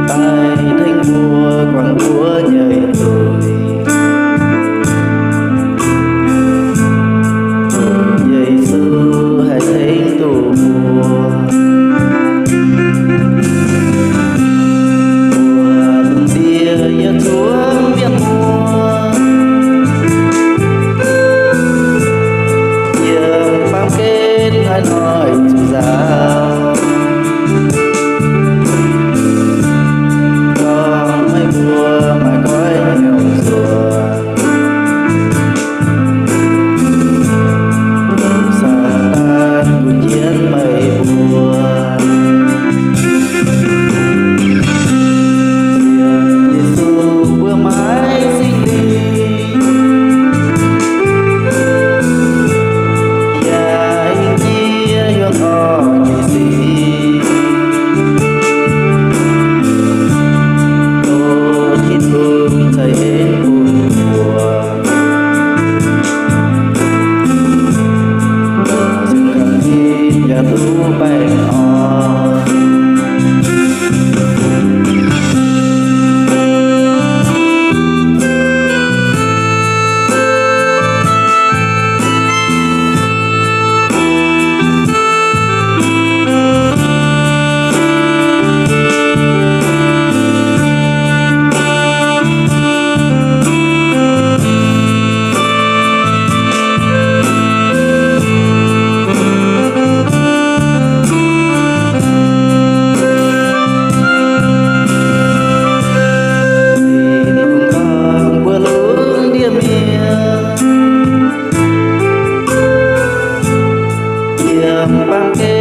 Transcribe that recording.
tay thanh vua quàng búa nhảy tôi giây xưa hãy thấy tù mùa mùa bia giật xuống biết mùa giờ phàm kết hai nói chủ giáo con mấy mùa mà cõi nghèo rùa xa tan cuộc chiến mây buồn Giêsu vừa mãi sinh đi và hình chia hướng họ như gì tôi thiên hương thấy hết buồn buồn dừng càng khi nhà tu bay on bang